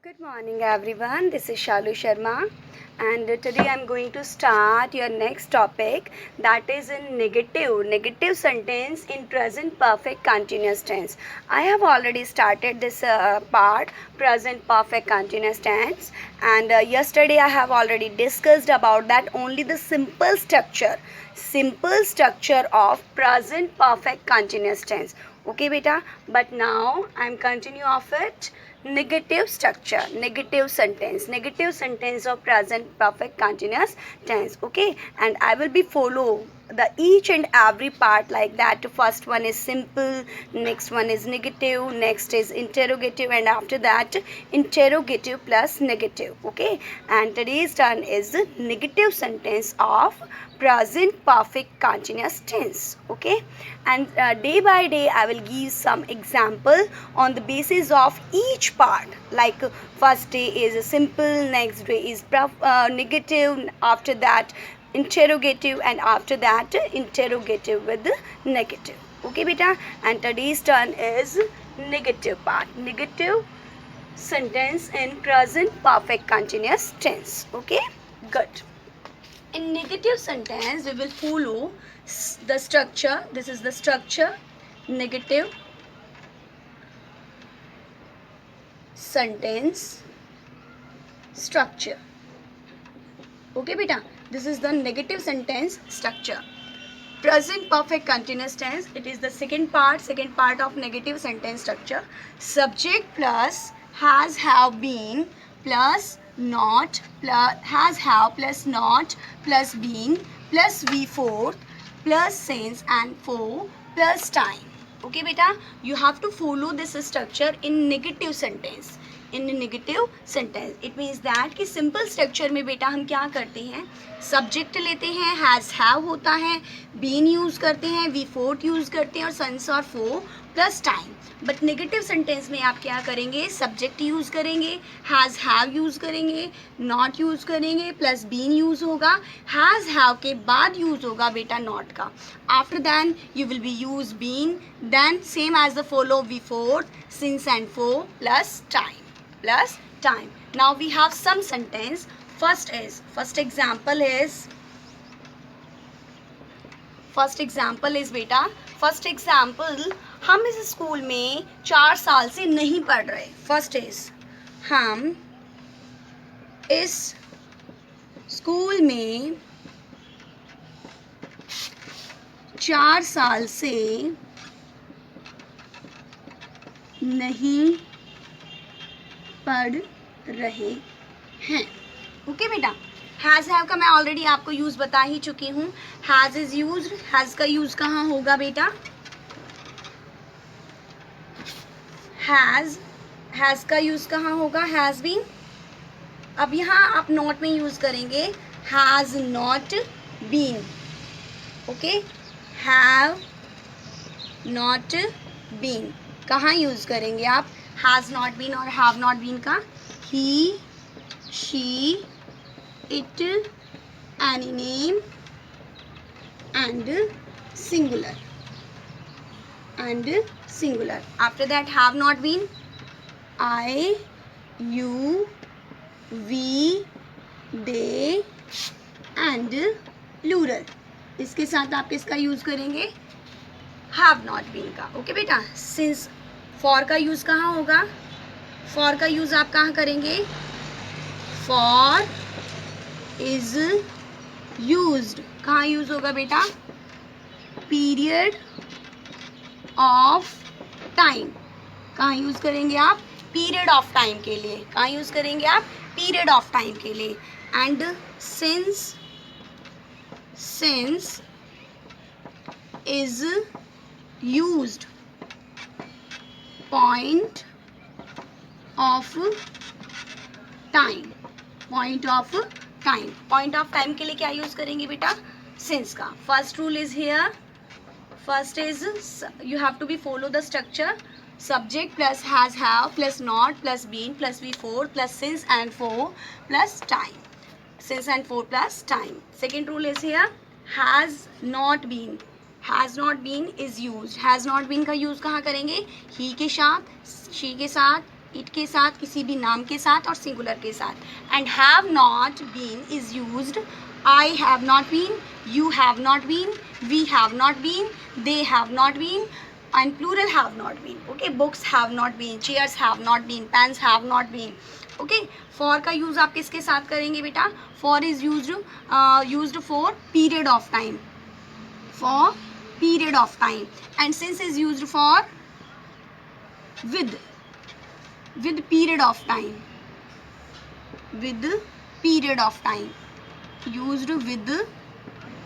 Good morning everyone, this is Shalu Sharma and today I am going to start your next topic, that is in negative sentence in present perfect continuous tense. I have already started this part, present perfect continuous tense, and yesterday I have already discussed about that only the simple structure of present perfect continuous tense. Okay beta, but now I am continue of it. Negative structure, negative sentence of present perfect continuous tense. Okay, and I will be follow the each and every part like that. First one is simple, next one is negative, next is interrogative, and after that interrogative plus negative. Okay, and today's turn is negative sentence of present perfect continuous tense. Okay, and day by day I will give some example on the basis of each part, like first day is simple, next day is negative, after that interrogative, and after that interrogative with negative. Okay beta, and today's turn is negative part, negative sentence in present perfect continuous tense. Okay, good. In negative sentence we will follow the structure. This is the structure, negative sentence structure. Okay beta, this is the negative sentence structure. Present perfect continuous tense, it is the second part of negative sentence structure. Subject plus has, have, been plus not plus has, have plus not plus been plus V4 plus since and for plus time. Okay beta, you have to follow this structure in negative sentence. In negative sentence it means that कि simple structure में बेटा हम क्या करते हैं, subject लेते हैं, has have होता है, बीन यूज़ करते हैं, वी फोर्थ यूज़ करते हैं और सन्स और for plus time. But negative sentence में आप क्या करेंगे, सब्जेक्ट यूज़ करेंगे, हैज़ हैव यूज़ करेंगे, नॉट यूज़ करेंगे, प्लस बीन यूज़ होगा, हैज़ हैव के बाद यूज़ होगा बेटा नॉट का, after than you will be use been, then same as the follow we fourth, since and for plus time. Now we have some sentence. First example is बेटा, first example, हम इस school में 4 साल से नहीं पढ़ रहे. First is हम इस स्कूल में 4 साल से नहीं पढ़ रहे हैं. ओके बेटा, हैज़ हैव का मैं ऑलरेडी आपको यूज़ बता ही चुकी हूँ. हैज़ इज यूज, हैज़ का यूज़ कहाँ होगा बेटा, हैज़ का यूज़ कहाँ होगा, हैज़ बीन. अब यहाँ आप नॉट में यूज़ करेंगे, has not been. Okay, have not been कहाँ यूज़ करेंगे आप, हैज़ नॉट बीन और हैव नॉट बीन का, he, she, it, any name and singular after that have not been, I, you, we, they and plural. इसके साथ आप किसका use करेंगे, हैव नॉट बीन का. ओके बेटा, सिंस फॉर का यूज़ कहाँ होगा, फॉर का यूज़ आप कहाँ करेंगे, फॉर इज यूज्ड कहाँ यूज़ होगा बेटा, पीरियड ऑफ टाइम. कहाँ यूज़ करेंगे आप, पीरियड ऑफ टाइम के लिए. कहाँ यूज़ करेंगे आप, पीरियड ऑफ टाइम के लिए. And since is used point of time. Point of time के लिए क्या यूज़ करेंगे बेटा, सिंस का. First rule is here, first is you have to be follow the structure, subject plus has have plus not plus been plus V4 plus since and for plus time. Since and for plus time. Second rule is here, has not been. Has not been is used. Has not been का use कहाँ करेंगे, he के साथ, she के साथ, it के साथ, किसी भी नाम के साथ और सिंगुलर के साथ. And have not been is used. I have not been, you have not been, we have not been, they have not been, and plural have not been. Okay, books have not been, chairs have not been, pens have not been. Okay, for का use आप किसके साथ करेंगे बेटा? For is used for period of time, for period of time. And since is used for with period of time, with period of time, used with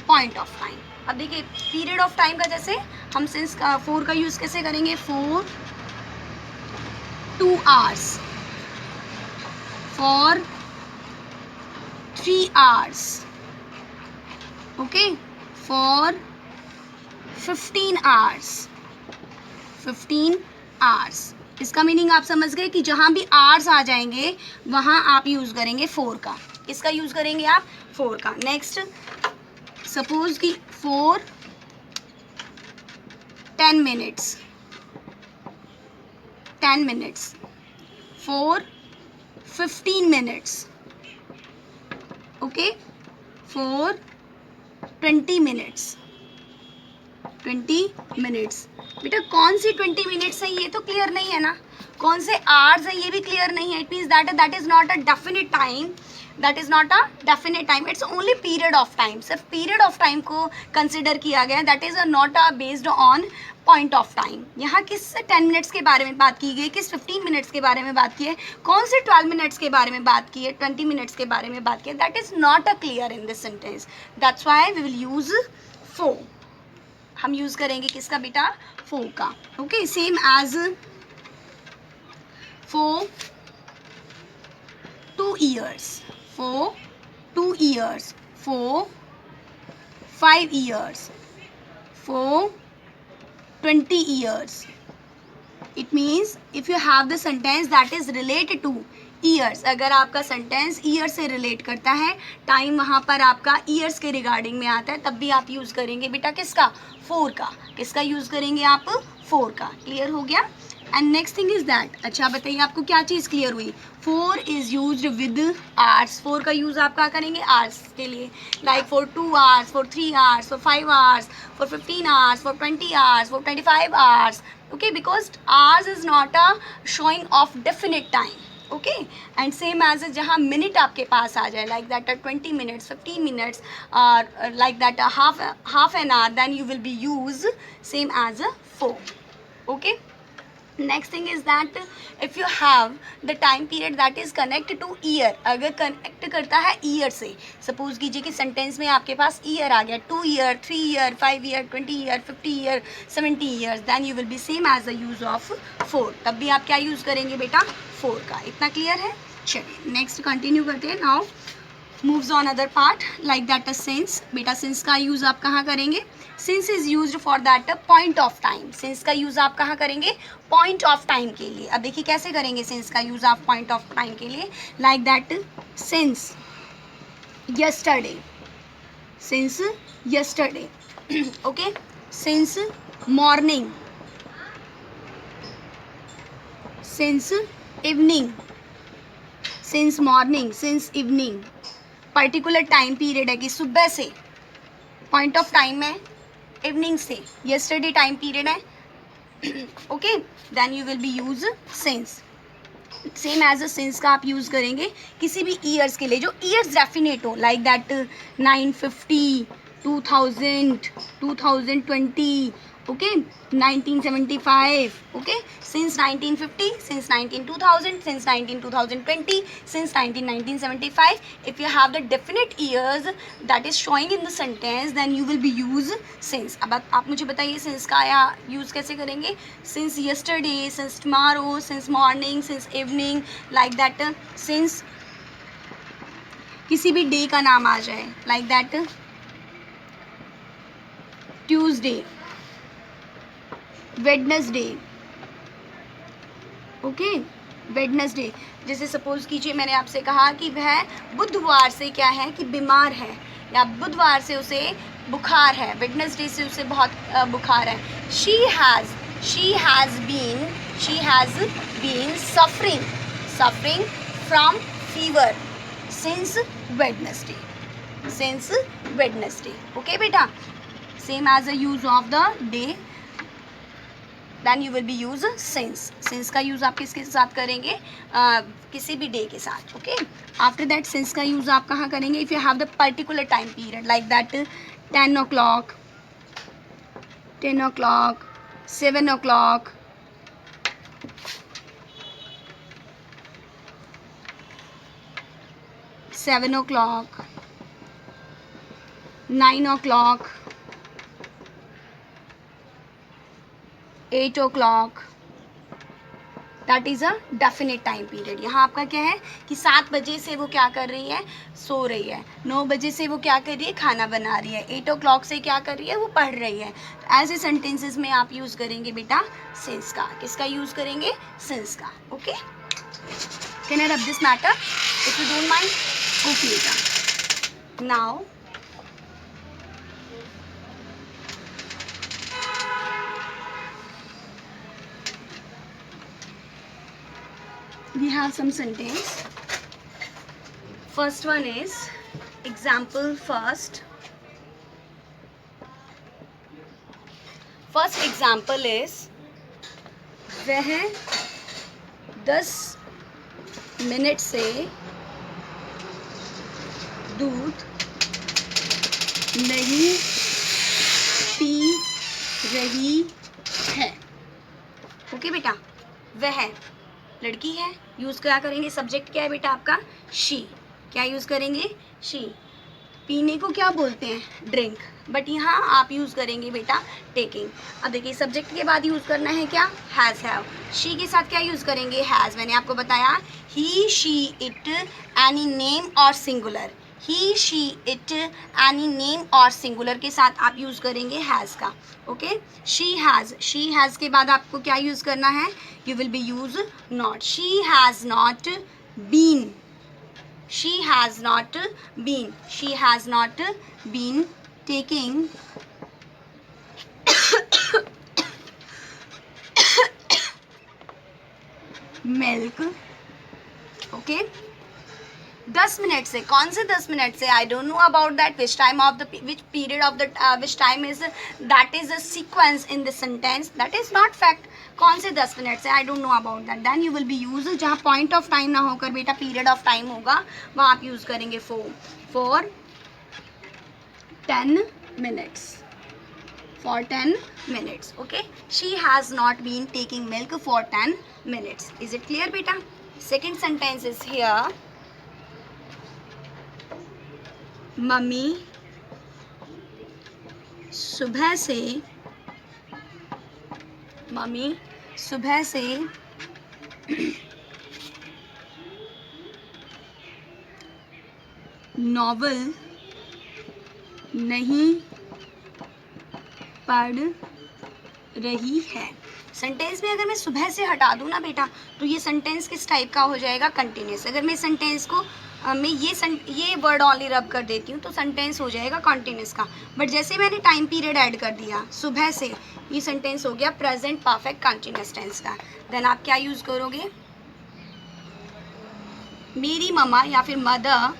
point of time. अब देखिए period of time का जैसे हम since का four का use कैसे करेंगे? For 2 hours, for 3 hours, okay, for 15 hours, 15 hours. इसका मीनिंग आप समझ गए कि जहाँ भी आवर्स आ जाएंगे वहाँ आप यूज करेंगे फोर का. इसका यूज करेंगे आप फोर का. नेक्स्ट सपोज कि for 10 minutes, 10 minutes, for 15 minutes, okay, for 20 minutes, 20 minutes. बेटा कौन सी 20 minutes है ये तो क्लियर नहीं है ना, कौन से आवर्स है ये भी क्लियर नहीं है. It means that is not a definite time, that is not a definite time, it's only period of time. सिर्फ पीरियड ऑफ टाइम को कंसिडर किया गया है. That is not a based on point of time. यहाँ किस 10 minutes के बारे में बात की गई, किस 15 मिनट्स के बारे में बात की है, कौन से 12 मिनट्स के बारे में बात की है, 20 मिनट्स के बारे में बात की है, that is not a clear in this sentence. That's why we will use for. हम यूज़ करेंगे किसका बेटा? फॉर का. Okay, same as for 2 years, for 2 years, for 5 years, for 20 years. It means if you have the sentence that is related to years, अगर आपका sentence year से relate करता है, टाइम वहाँ पर आपका years के रिगार्डिंग में आता है, तब भी आप यूज़ करेंगे बेटा किसका? फोर का. किसका यूज़ करेंगे आप? फोर का. क्लियर हो गया? And next thing is that, अच्छा बताइए आपको क्या चीज़ क्लियर हुई? For is used with hours. For का यूज़ आप क्या करेंगे? आवर्स के लिए. Like for 2 hours, for 3 hours, for 5 hours, for 15 hours, for 20 hours, for 25 hours. Okay, because hours is not a showing of definite time. Okay, and same as जहाँ minute आपके पास आ जाए, like that 20 minutes, 15 minutes, like that half an hour, then you will be use same as a 4. Okay. Next thing is that if you have the time period that is connect two year, अगर connect करता है year से, suppose कीजिए कि sentence में आपके पास year आ गया, 2 year, 3 year, 5 year, 20 year, 50 year, 70 years, then you will be same as the use of 4. तब भी आप क्या यूज़ करेंगे बेटा? 4 का. इतना क्लियर है? चलिए नेक्स्ट कंटिन्यू करते हैं. Now moves on other part like that a since. बेटा सिंस का यूज़ आप कहाँ करेंगे? Since is used for that point of time. Since का यूज़ आप कहाँ करेंगे? पॉइंट ऑफ टाइम के लिए. अब देखिए कैसे करेंगे सिंस का यूज़ आप पॉइंट ऑफ टाइम के लिए. Like that since yesterday, since yesterday. Okay, since morning, since evening, since morning, since evening. Particular time period है कि सुबह से पॉइंट ऑफ टाइम है, इवनिंग से यस्टरडे टाइम पीरियड है. Okay, then you will be use since. Same as a since का आप use करेंगे किसी भी ईयर्स के लिए जो ईयर्स डेफिनेट हो, like that 950, 2000, 2020, okay, 1975, okay, since 1950, since 2000, since 2020, since 1975. If you have the definite years that is showing in the sentence then you will be use since. अब आप मुझे बताइए सिंस का या यूज़ कैसे करेंगे? Since yesterday, since tomorrow, since morning, since evening, like that. Since किसी भी डे का नाम आ जाए, like that Tuesday, Wednesday. Okay, Wednesday. जैसे सपोज कीजिए मैंने आपसे कहा कि वह बुधवार से क्या है कि बीमार है, या बुधवार से उसे बुखार है, वेडनेसडे से उसे बहुत बुखार है. She has been she has been suffering from fever since Wednesday okay बेटा. Same as a use of the day, then you will be use since का यूज़ आप किसके साथ करेंगे, किसी भी डे के साथ. ओके, आफ्टर दैट सिंस का यूज़ आप कहाँ करेंगे, if you have the particular time period like that 10 o'clock, 7 o'clock, 7 o'clock, 9 o'clock, 8 o'clock, that is a definite time period. यहाँ आपका क्या है कि 7 बजे से वो क्या कर रही है, सो रही है. 9 बजे से वो क्या कर रही है, खाना बना रही है. 8 o'clock से क्या कर रही है, वो पढ़ रही है. ऐसे सेंटेंसेस में आप यूज़ करेंगे बेटा सिंस का. किसका यूज़ करेंगे, सिंस का. Okay, can I rub this matter if you don't mind. Okay बेटा, now we have some sentence. First one is example first. First example is वह 10 मिनट से दूध नहीं पी रही है. ओके बेटा, वह लड़की है, यूज़ क्या करेंगे, सब्जेक्ट क्या है बेटा आपका, शी. क्या यूज़ करेंगे, शी. पीने को क्या बोलते हैं, ड्रिंक, बट यहाँ आप यूज़ करेंगे बेटा टेकिंग. अब देखिए सब्जेक्ट के बाद यूज़ करना है क्या, हैज़ हैव. शी के साथ क्या यूज़ करेंगे, हैज़. मैंने आपको बताया ही शी इट एनी नेम और singular. He she it any name और सिंगुलर के साथ आप यूज़ करेंगे हैज़ का. ओके, शी हैज़ के बाद आपको क्या यूज़ करना है, you will be use not. She has not been taking milk. Okay, 10 minute से, कौन से 10 मिनट से, I don't know about that, which time of the, which period of the, which time is that is a sequence in this sentence, that is not fact. कौन से 10 minute से, I don't know about that. Then you will be use, जहाँ point of time ना होकर बेटा period of time होगा, वहाँ आप यूज़ करेंगे for 10 minutes. For 10 minutes. Okay, she has not been taking milk for 10 minutes. Is it clear beta? Second sentence is here. Mummy सुबह से नॉवल नहीं पढ़ रही है. सेंटेंस में अगर मैं सुबह से हटा दूँ ना बेटा, तो ये सेंटेंस किस टाइप का हो जाएगा, कंटिन्यूस. अगर मैं सेंटेंस को मैं ये वर्ड ऑनली रब कर देती हूँ तो सेंटेंस हो जाएगा कॉन्टिन्यूस का. बट जैसे मैंने टाइम पीरियड ऐड कर दिया सुबह से, ये सेंटेंस हो गया प्रेजेंट परफेक्ट कंटिन्यूस टेंस का. देन आप क्या यूज़ करोगे, मेरी मम्मा या फिर mother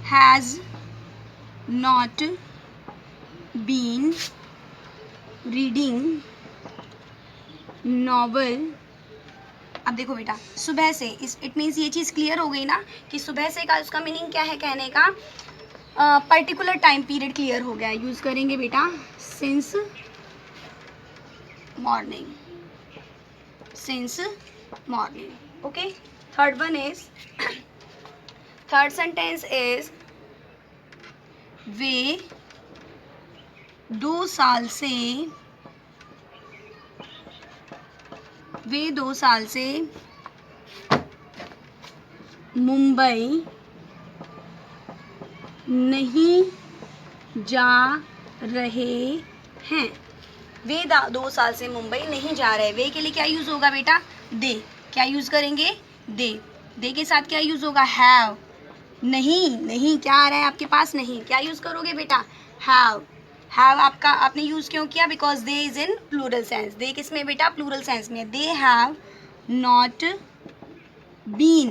has not been reading novel. अब देखो बेटा सुबह से, इट मीन्स ये चीज़ क्लियर हो गई ना कि सुबह से का उसका मीनिंग क्या है, कहने का पर्टिकुलर टाइम पीरियड क्लियर हो गया. यूज़ करेंगे बेटा since morning. Okay, third sentence is वे 2 साल से मुंबई नहीं जा रहे हैं. वे 2 साल से मुंबई नहीं जा रहे. वे के लिए क्या यूज़ होगा बेटा, दे. क्या यूज़ करेंगे, दे के साथ क्या यूज़ होगा, हैव. नहीं क्या आ रहा है आपके पास, नहीं. क्या यूज़ करोगे बेटा, हैव. हैव आपका आपने यूज़ क्यों किया? Because they is in plural sense. They किस में बेटा? प्लूरल सेंस में. They have not been.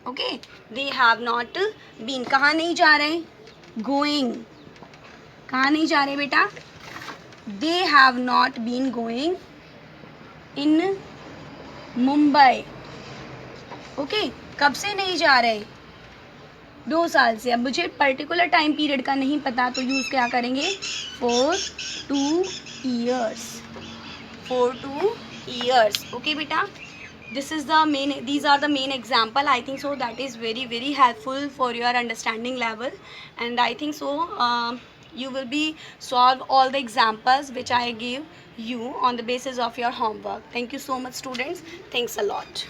Okay, they have not been. कहाँ नहीं जा रहे? गोइंग. कहाँ नहीं जा रहे बेटा? They have not been going in Mumbai. Okay, कब से नहीं जा रहे? 2 साल से. अब मुझे पर्टिकुलर टाइम पीरियड का नहीं पता, तो यूज़ क्या करेंगे? for 2 years. for 2 years. Okay बेटा, this is the main, these are the main example. I think so that is very very helpful for your understanding level, and I think so you will be solve all the examples which I give you on the basis of your homework. Thank you so much students. Thanks a lot.